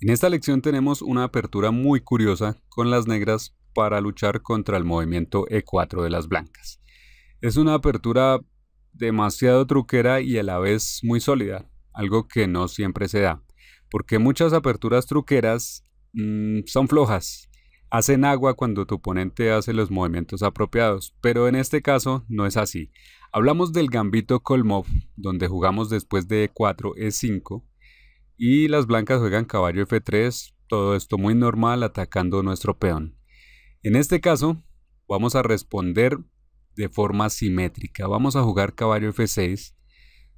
En esta lección tenemos una apertura muy curiosa con las negras para luchar contra el movimiento E4 de las blancas. Es una apertura demasiado truquera y a la vez muy sólida, algo que no siempre se da, porque muchas aperturas truqueras son flojas, hacen agua cuando tu oponente hace los movimientos apropiados, pero en este caso no es así. Hablamos del gambito Kolmov, donde jugamos después de E4, E5, y las blancas juegan caballo F3, todo esto muy normal atacando nuestro peón. En este caso, vamos a responder de forma simétrica. Vamos a jugar caballo F6,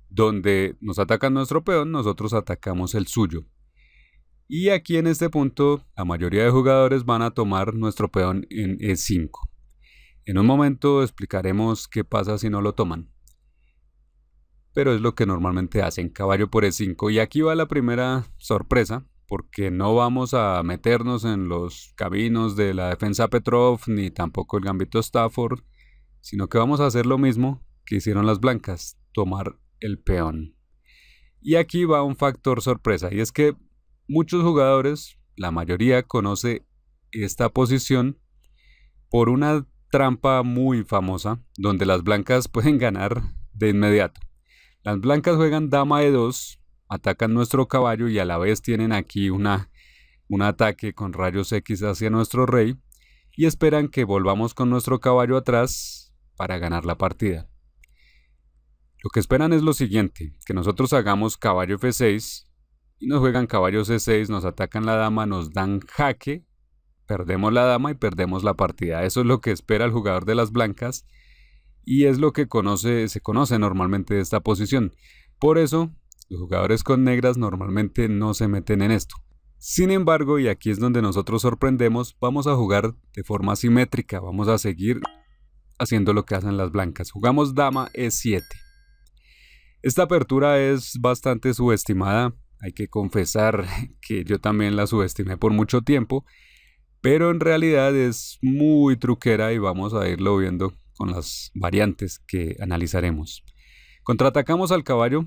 donde nos atacan nuestro peón, nosotros atacamos el suyo. Y aquí en este punto, la mayoría de jugadores van a tomar nuestro peón en E5. En un momento explicaremos qué pasa si no lo toman. Pero es lo que normalmente hacen, caballo por E5. Y aquí va la primera sorpresa, porque no vamos a meternos en los caminos de la defensa Petrov, ni tampoco el gambito Stafford, sino que vamos a hacer lo mismo que hicieron las blancas, tomar el peón. Y aquí va un factor sorpresa, y es que muchos jugadores, la mayoría, conoce esta posición por una trampa muy famosa, donde las blancas pueden ganar de inmediato. Las blancas juegan dama E2, atacan nuestro caballo y a la vez tienen aquí un ataque con rayos X hacia nuestro rey y esperan que volvamos con nuestro caballo atrás para ganar la partida. Lo que esperan es lo siguiente, que nosotros hagamos caballo F6 y nos juegan caballo C6, nos atacan la dama, nos dan jaque, perdemos la dama y perdemos la partida. Eso es lo que espera el jugador de las blancas y es lo que se conoce normalmente de esta posición. Por eso, los jugadores con negras normalmente no se meten en esto. Sin embargo, y aquí es donde nosotros sorprendemos, vamos a jugar de forma simétrica, vamos a seguir haciendo lo que hacen las blancas. Jugamos dama E7. Esta apertura es bastante subestimada, hay que confesar que yo también la subestimé por mucho tiempo, pero en realidad es muy truquera y vamos a irlo viendo con las variantes que analizaremos. Contraatacamos al caballo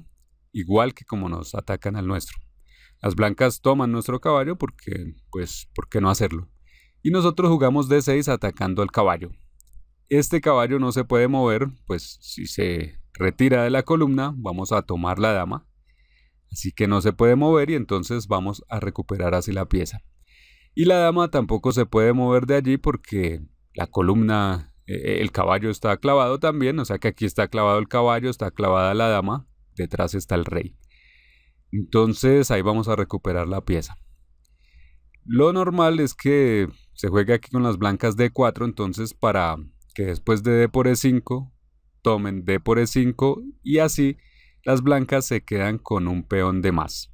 igual que como nos atacan al nuestro. Las blancas toman nuestro caballo porque, pues, ¿por qué no hacerlo? Y nosotros jugamos D6 atacando al caballo. Este caballo no se puede mover, pues si se retira de la columna vamos a tomar la dama. Así que no se puede mover y entonces vamos a recuperar así la pieza. Y la dama tampoco se puede mover de allí porque la columna, el caballo está clavado también, o sea que aquí está clavado el caballo, está clavada la dama, detrás está el rey. Entonces ahí vamos a recuperar la pieza. Lo normal es que se juegue aquí con las blancas D4, entonces para que después de D por E5 tomen D por E5 y así las blancas se quedan con un peón de más.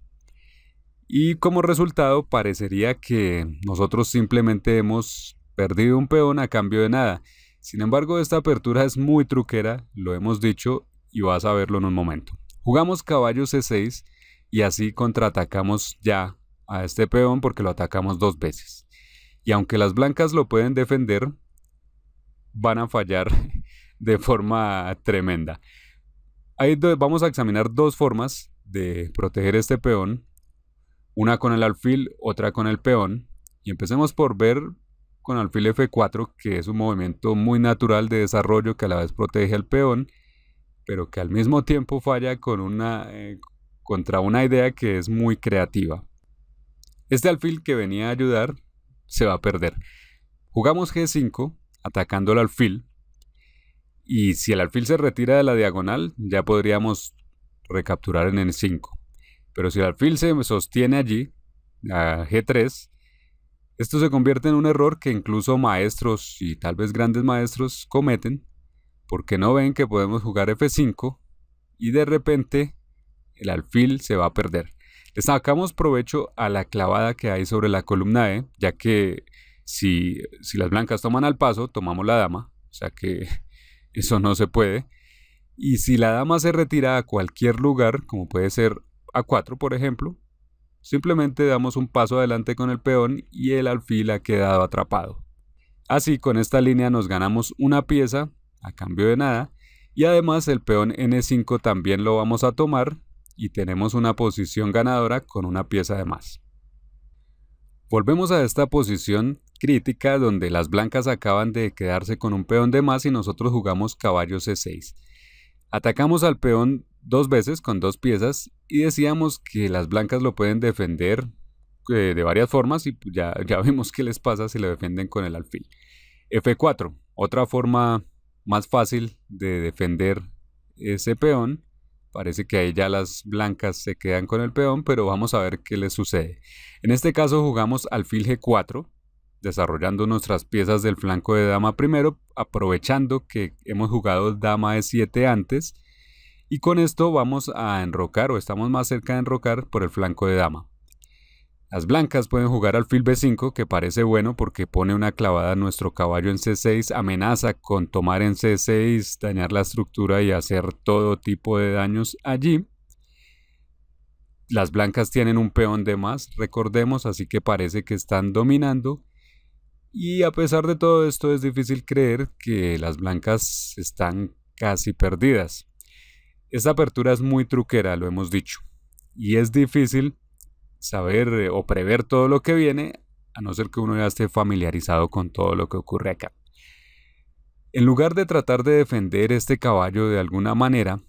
Y como resultado parecería que nosotros simplemente hemos perdido un peón a cambio de nada. Sin embargo, esta apertura es muy truquera, lo hemos dicho y vas a verlo en un momento. Jugamos caballo C6 y así contraatacamos ya a este peón porque lo atacamos dos veces. Y aunque las blancas lo pueden defender, van a fallar de forma tremenda. Vamos a examinar dos formas de proteger este peón. Una con el alfil, otra con el peón. Y empecemos por ver con alfil F4, que es un movimiento muy natural de desarrollo que a la vez protege al peón, pero que al mismo tiempo falla contra una idea que es muy creativa. Este alfil que venía a ayudar se va a perder. Jugamos G5, atacando el alfil. Y si el alfil se retira de la diagonal, ya podríamos recapturar en el 5. Pero si el alfil se sostiene allí, a G3, esto se convierte en un error que incluso maestros y tal vez grandes maestros cometen, porque no ven que podemos jugar F5 y de repente el alfil se va a perder. Le sacamos provecho a la clavada que hay sobre la columna E, ya que si las blancas toman al paso, tomamos la dama, o sea que eso no se puede. Y si la dama se retira a cualquier lugar, como puede ser A4 por ejemplo, simplemente damos un paso adelante con el peón y el alfil ha quedado atrapado. Así con esta línea nos ganamos una pieza a cambio de nada y además el peón N5 también lo vamos a tomar y tenemos una posición ganadora con una pieza de más. Volvemos a esta posición crítica donde las blancas acaban de quedarse con un peón de más y nosotros jugamos caballo C6. Atacamos al peón dos veces con dos piezas y decíamos que las blancas lo pueden defender de varias formas y ya vimos qué les pasa si lo defienden con el alfil. F4, otra forma más fácil de defender ese peón. Parece que ahí ya las blancas se quedan con el peón, pero vamos a ver qué les sucede. En este caso jugamos alfil G4, desarrollando nuestras piezas del flanco de dama primero, aprovechando que hemos jugado dama E7 antes, y con esto vamos a enrocar, o estamos más cerca de enrocar por el flanco de dama. Las blancas pueden jugar alfil B5, que parece bueno porque pone una clavada a nuestro caballo en C6, amenaza con tomar en C6, dañar la estructura y hacer todo tipo de daños allí. Las blancas tienen un peón de más, recordemos, así que parece que están dominando. Y a pesar de todo esto es difícil creer que las blancas están casi perdidas. Esta apertura es muy truquera, lo hemos dicho, y es difícil saber o prever todo lo que viene, a no ser que uno ya esté familiarizado con todo lo que ocurre acá. En lugar de tratar de defender este caballo de alguna manera,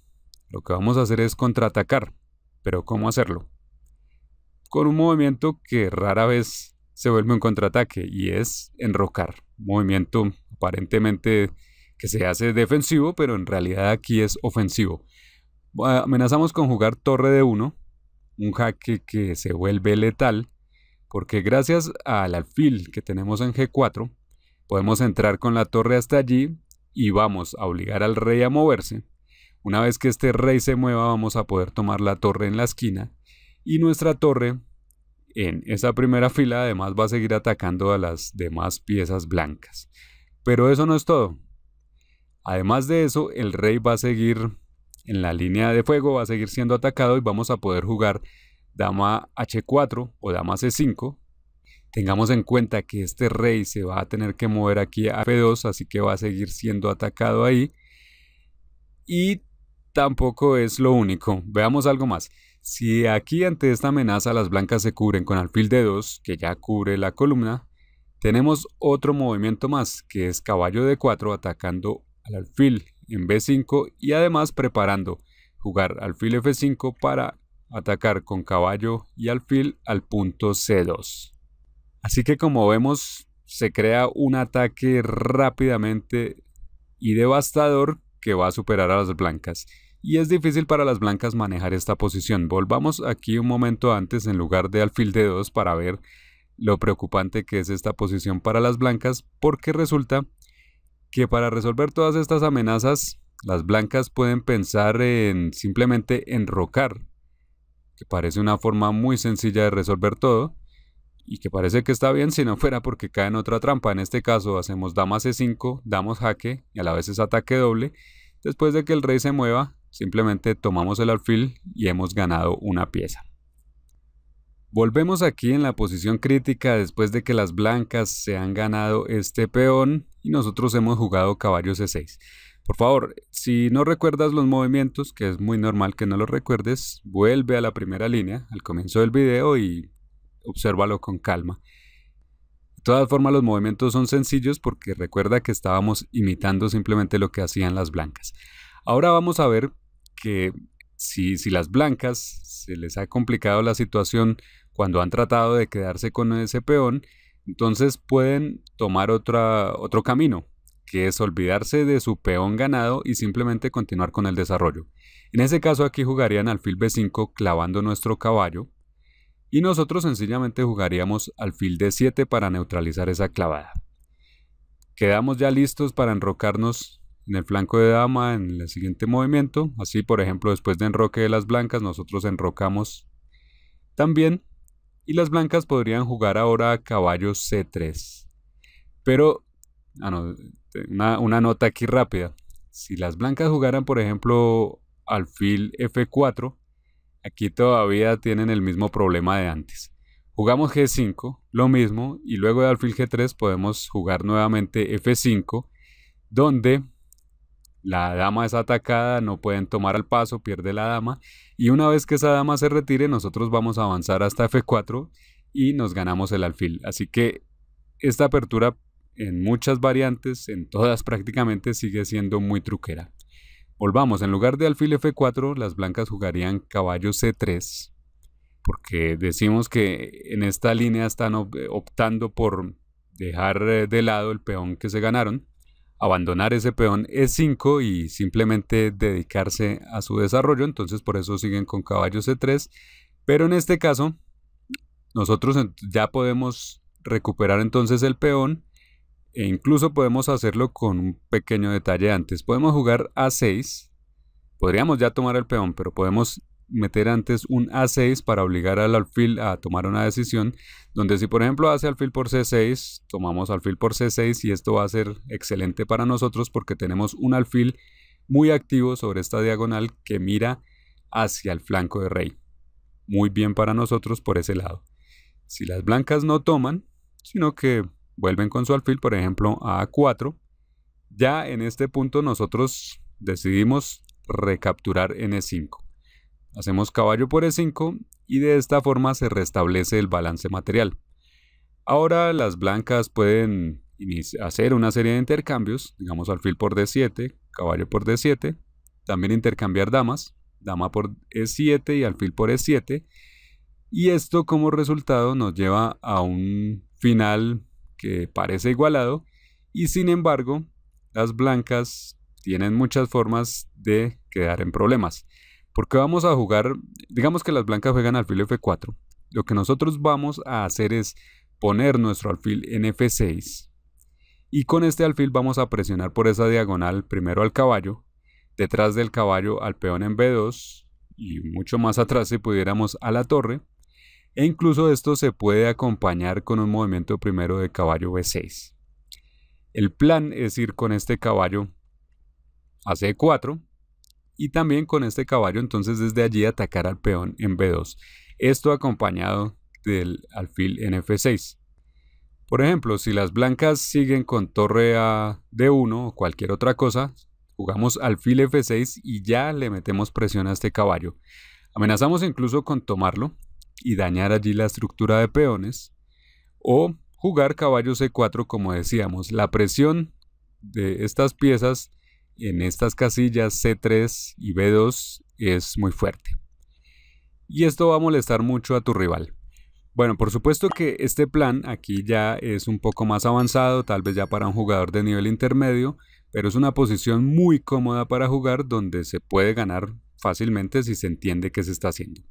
lo que vamos a hacer es contraatacar. ¿Pero cómo hacerlo? Con un movimiento que rara vez se vuelve un contraataque y es enrocar. Un movimiento aparentemente que se hace defensivo, pero en realidad aquí es ofensivo. Amenazamos con jugar torre de 1, un jaque que se vuelve letal, porque gracias al alfil que tenemos en G4, podemos entrar con la torre hasta allí y vamos a obligar al rey a moverse. Una vez que este rey se mueva, vamos a poder tomar la torre en la esquina y nuestra torre en esa primera fila además va a seguir atacando a las demás piezas blancas. Pero eso no es todo. Además de eso, el rey va a seguir en la línea de fuego, va a seguir siendo atacado y vamos a poder jugar dama H4 o dama C5. Tengamos en cuenta que este rey se va a tener que mover aquí a F2, así que va a seguir siendo atacado ahí. Y tampoco es lo único. Veamos algo más. Si aquí ante esta amenaza las blancas se cubren con alfil D2, que ya cubre la columna, tenemos otro movimiento más, que es caballo D4 atacando al alfil en B5 y además preparando jugar alfil F5 para atacar con caballo y alfil al punto C2. Así que como vemos, se crea un ataque rápidamente y devastador que va a superar a las blancas. Y es difícil para las blancas manejar esta posición. Volvamos aquí un momento antes en lugar de alfil D2 para ver lo preocupante que es esta posición para las blancas, porque resulta que para resolver todas estas amenazas, las blancas pueden pensar en simplemente enrocar, que parece una forma muy sencilla de resolver todo, y que parece que está bien si no fuera porque cae en otra trampa. En este caso hacemos dama C5, damos jaque y a la vez es ataque doble. Después de que el rey se mueva, simplemente tomamos el alfil y hemos ganado una pieza. Volvemos aquí en la posición crítica después de que las blancas se han ganado este peón y nosotros hemos jugado caballo C6. Por favor, si no recuerdas los movimientos, que es muy normal que no los recuerdes, vuelve a la primera línea al comienzo del video y obsérvalo con calma. De todas formas, los movimientos son sencillos porque recuerda que estábamos imitando simplemente lo que hacían las blancas. Ahora vamos a ver que si las blancas se les ha complicado la situación cuando han tratado de quedarse con ese peón, entonces pueden tomar otro camino, que es olvidarse de su peón ganado y simplemente continuar con el desarrollo. En ese caso aquí jugarían alfil B5 clavando nuestro caballo, y nosotros sencillamente jugaríamos alfil D7 para neutralizar esa clavada. Quedamos ya listos para enrocarnos en el flanco de dama en el siguiente movimiento. Así, por ejemplo, después de enroque de las blancas, nosotros enrocamos también. Y las blancas podrían jugar ahora caballo C3. Pero, una nota aquí rápida. Si las blancas jugaran, por ejemplo, alfil F4, aquí todavía tienen el mismo problema de antes. Jugamos G5, lo mismo, y luego de alfil G3 podemos jugar nuevamente F5, donde la dama es atacada, no pueden tomar al paso, pierde la dama, y una vez que esa dama se retire, nosotros vamos a avanzar hasta F4, y nos ganamos el alfil. Así que esta apertura en muchas variantes, en todas prácticamente, sigue siendo muy truquera. Volvamos, en lugar de alfil F4, las blancas jugarían caballo C3, porque decimos que en esta línea están optando por dejar de lado el peón que se ganaron, abandonar ese peón E5 y simplemente dedicarse a su desarrollo. Entonces por eso siguen con caballo C3, pero en este caso nosotros ya podemos recuperar entonces el peón e incluso podemos hacerlo con un pequeño detalle antes. Podemos jugar A6, podríamos ya tomar el peón, pero podemos meter antes un A6 para obligar al alfil a tomar una decisión, donde si por ejemplo hace alfil por C6, tomamos alfil por C6 y esto va a ser excelente para nosotros porque tenemos un alfil muy activo sobre esta diagonal que mira hacia el flanco de rey. Muy bien para nosotros por ese lado. Si las blancas no toman, sino que vuelven con su alfil, por ejemplo a A4, ya en este punto nosotros decidimos recapturar en E5. Hacemos caballo por E5 y de esta forma se restablece el balance material. Ahora las blancas pueden hacer una serie de intercambios, digamos alfil por D7, caballo por D7, también intercambiar damas, dama por E7 y alfil por E7, y esto como resultado nos lleva a un final que parece igualado y sin embargo las blancas tienen muchas formas de quedar en problemas. Porque vamos a jugar, digamos que las blancas juegan alfil F4. Lo que nosotros vamos a hacer es poner nuestro alfil en F6. Y con este alfil vamos a presionar por esa diagonal primero al caballo, detrás del caballo al peón en B2 y mucho más atrás si pudiéramos a la torre. E incluso esto se puede acompañar con un movimiento primero de caballo B6. El plan es ir con este caballo a C4. Y también con este caballo entonces desde allí atacar al peón en B2. Esto acompañado del alfil en F6. Por ejemplo, si las blancas siguen con torre a D1 o cualquier otra cosa, jugamos alfil F6 y ya le metemos presión a este caballo. Amenazamos incluso con tomarlo y dañar allí la estructura de peones. O jugar caballo C4 como decíamos. La presión de estas piezas en estas casillas C3 y B2 es muy fuerte. Y esto va a molestar mucho a tu rival. Bueno, por supuesto que este plan aquí ya es un poco más avanzado, tal vez ya para un jugador de nivel intermedio, pero es una posición muy cómoda para jugar donde se puede ganar fácilmente si se entiende qué se está haciendo.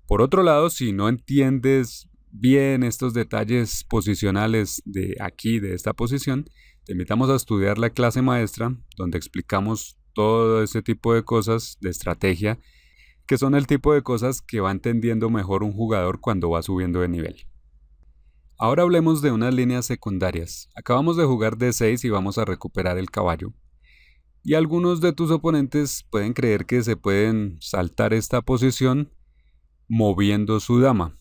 Por otro lado, si no entiendes bien estos detalles posicionales de aquí, de esta posición, te invitamos a estudiar la clase maestra donde explicamos todo ese tipo de cosas de estrategia que son el tipo de cosas que va entendiendo mejor un jugador cuando va subiendo de nivel. Ahora hablemos de unas líneas secundarias. Acabamos de jugar D6 y vamos a recuperar el caballo. Y algunos de tus oponentes pueden creer que se pueden saltar esta posición moviendo su dama.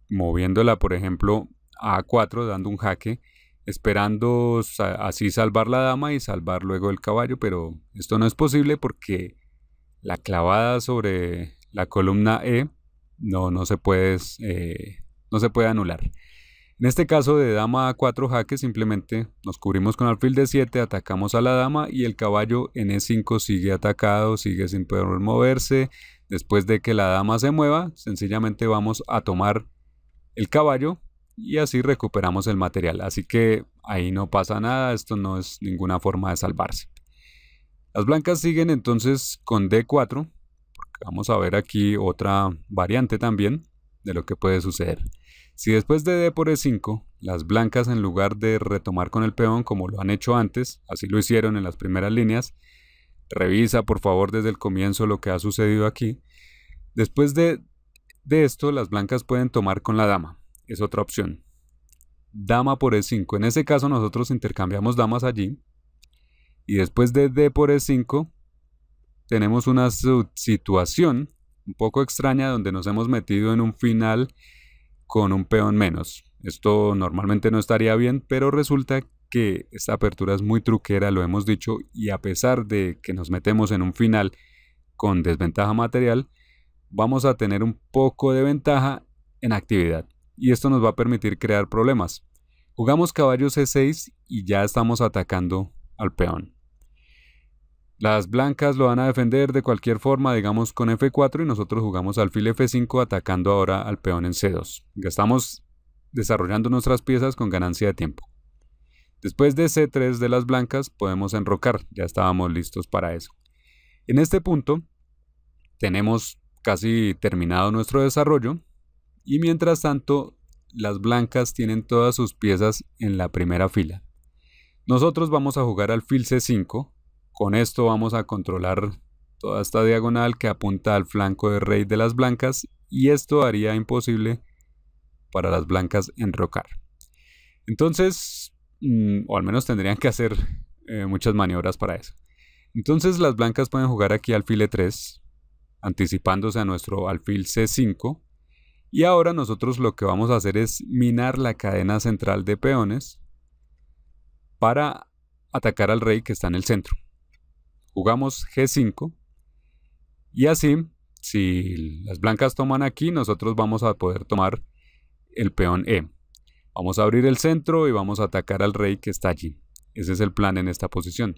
Moviéndola, por ejemplo, a A4, dando un jaque, esperando así salvar la dama y salvar luego el caballo, pero esto no es posible porque la clavada sobre la columna E no se puede anular. En este caso de dama a 4 jaque simplemente nos cubrimos con alfil de 7, atacamos a la dama y el caballo en E5 sigue atacado, sigue sin poder moverse. Después de que la dama se mueva, sencillamente vamos a tomar el caballo y así recuperamos el material. Así que ahí no pasa nada, esto no es ninguna forma de salvarse. Las blancas siguen entonces con D4, porque vamos a ver aquí otra variante también de lo que puede suceder. Si después de D por E5, las blancas en lugar de retomar con el peón como lo han hecho antes, así lo hicieron en las primeras líneas, revisa por favor desde el comienzo lo que ha sucedido aquí. Después de esto, las blancas pueden tomar con la dama, es otra opción. Dama por E5, en ese caso nosotros intercambiamos damas allí. Y después de D por E5, tenemos una situación un poco extraña donde nos hemos metido en un final con un peón menos. Esto normalmente no estaría bien, pero resulta que esta apertura es muy truquera, lo hemos dicho, y a pesar de que nos metemos en un final con desventaja material, vamos a tener un poco de ventaja en actividad. y esto nos va a permitir crear problemas. Jugamos caballo C6 y ya estamos atacando al peón. Las blancas lo van a defender de cualquier forma, digamos con F4, y nosotros jugamos alfil F5 atacando ahora al peón en C2. Ya estamos desarrollando nuestras piezas con ganancia de tiempo. Después de C3 de las blancas podemos enrocar, ya estábamos listos para eso. En este punto tenemos casi terminado nuestro desarrollo y mientras tanto las blancas tienen todas sus piezas en la primera fila. Nosotros vamos a jugar alfil C5, con esto vamos a controlar toda esta diagonal que apunta al flanco de rey de las blancas y esto haría imposible para las blancas enrocar. Entonces, o al menos tendrían que hacer muchas maniobras para eso. Entonces las blancas pueden jugar aquí alfil E3, anticipándose a nuestro alfil C5. Y ahora nosotros lo que vamos a hacer es minar la cadena central de peones para atacar al rey que está en el centro. Jugamos G5 y así, si las blancas toman aquí, nosotros vamos a poder tomar el peón E. Vamos a abrir el centro y vamos a atacar al rey que está allí. Ese es el plan en esta posición.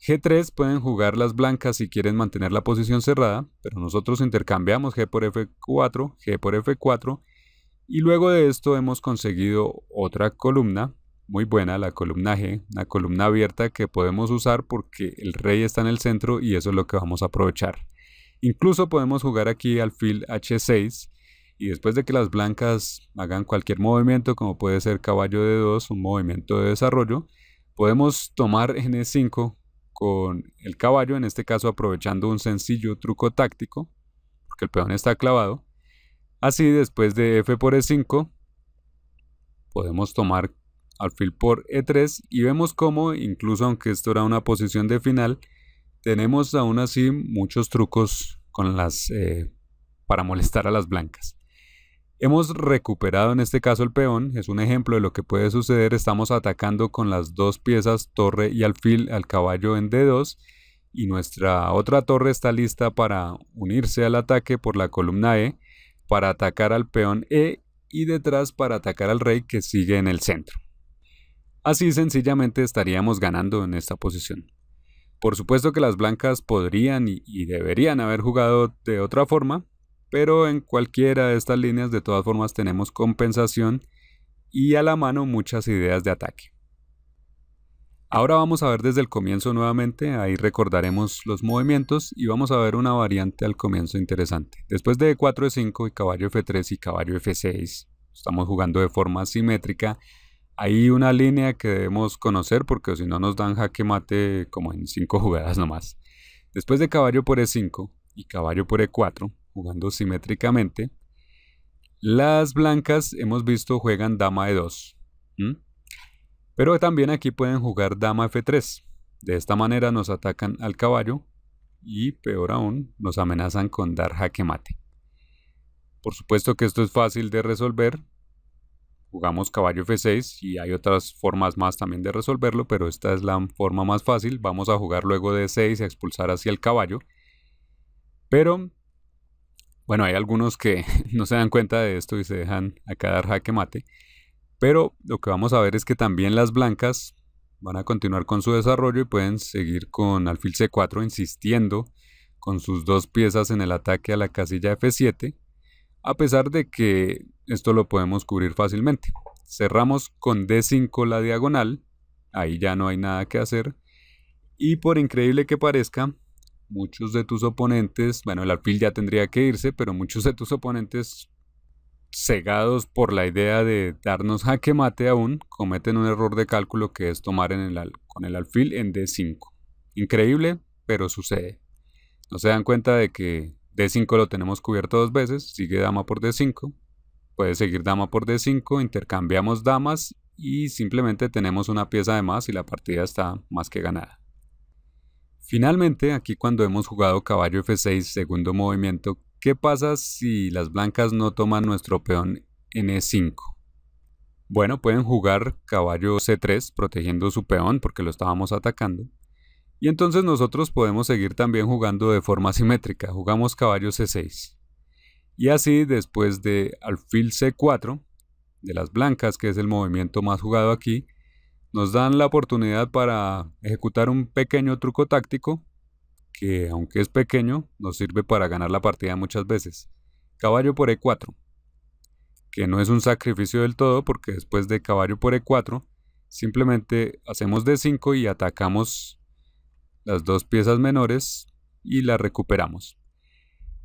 G3 pueden jugar las blancas si quieren mantener la posición cerrada, pero nosotros intercambiamos G por F4, G por F4 y luego de esto hemos conseguido otra columna muy buena, la columna G, una columna abierta que podemos usar porque el rey está en el centro y eso es lo que vamos a aprovechar. Incluso podemos jugar aquí alfil H6 y después de que las blancas hagan cualquier movimiento, como puede ser caballo D2, un movimiento de desarrollo, podemos tomar N5 con el caballo, en este caso aprovechando un sencillo truco táctico, porque el peón está clavado. Así, después de F por E5, podemos tomar alfil por E3 y vemos cómo, incluso aunque esto era una posición de final, tenemos aún así muchos trucos con para molestar a las blancas. Hemos recuperado en este caso el peón, es un ejemplo de lo que puede suceder. Estamos atacando con las dos piezas torre y alfil al caballo en D2 y nuestra otra torre está lista para unirse al ataque por la columna E para atacar al peón E y detrás para atacar al rey que sigue en el centro. Así sencillamente estaríamos ganando en esta posición. Por supuesto que las blancas podrían y deberían haber jugado de otra forma, pero en cualquiera de estas líneas de todas formas tenemos compensación y a la mano muchas ideas de ataque. Ahora vamos a ver desde el comienzo nuevamente, ahí recordaremos los movimientos y vamos a ver una variante al comienzo interesante. Después de E4, E5 y caballo F3 y caballo F6, estamos jugando de forma simétrica. Hay una línea que debemos conocer porque si no nos dan jaque mate como en 5 jugadas nomás. Después de caballo por E5 y caballo por E4, jugando simétricamente, las blancas hemos visto juegan dama E2. Pero también aquí pueden jugar dama F3. De esta manera nos atacan al caballo y peor aún nos amenazan con dar jaque mate. Por supuesto que esto es fácil de resolver. Jugamos caballo F6 y hay otras formas más también de resolverlo, pero esta es la forma más fácil. Vamos a jugar luego D6 y a expulsar hacia el caballo. Pero, bueno, hay algunos que no se dan cuenta de esto y se dejan acá dar jaque mate. Pero lo que vamos a ver es que también las blancas van a continuar con su desarrollo y pueden seguir con alfil C4 insistiendo con sus dos piezas en el ataque a la casilla F7, a pesar de que esto lo podemos cubrir fácilmente. Cerramos con D5 la diagonal, ahí ya no hay nada que hacer, y por increíble que parezca, muchos de tus oponentes, bueno, el alfil ya tendría que irse, pero muchos de tus oponentes, cegados por la idea de darnos jaque mate aún, cometen un error de cálculo que es tomar con el alfil en D5. Increíble, pero sucede. No se dan cuenta de que D5 lo tenemos cubierto dos veces, sigue dama por D5, puede seguir dama por D5, intercambiamos damas y simplemente tenemos una pieza de más y la partida está más que ganada. Finalmente, aquí cuando hemos jugado caballo F6 segundo movimiento, ¿qué pasa si las blancas no toman nuestro peón en E5? Bueno, pueden jugar caballo C3 protegiendo su peón porque lo estábamos atacando. Y entonces nosotros podemos seguir también jugando de forma simétrica. Jugamos caballo C6. Y así, después de alfil C4, de las blancas, que es el movimiento más jugado aquí, nos dan la oportunidad para ejecutar un pequeño truco táctico que, aunque es pequeño, nos sirve para ganar la partida muchas veces. Caballo por E4, que no es un sacrificio del todo porque después de caballo por E4 simplemente hacemos D5 y atacamos las dos piezas menores y las recuperamos.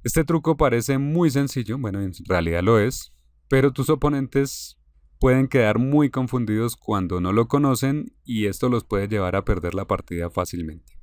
Este truco parece muy sencillo, bueno, en realidad lo es, pero tus oponentes pueden quedar muy confundidos cuando no lo conocen y esto los puede llevar a perder la partida fácilmente.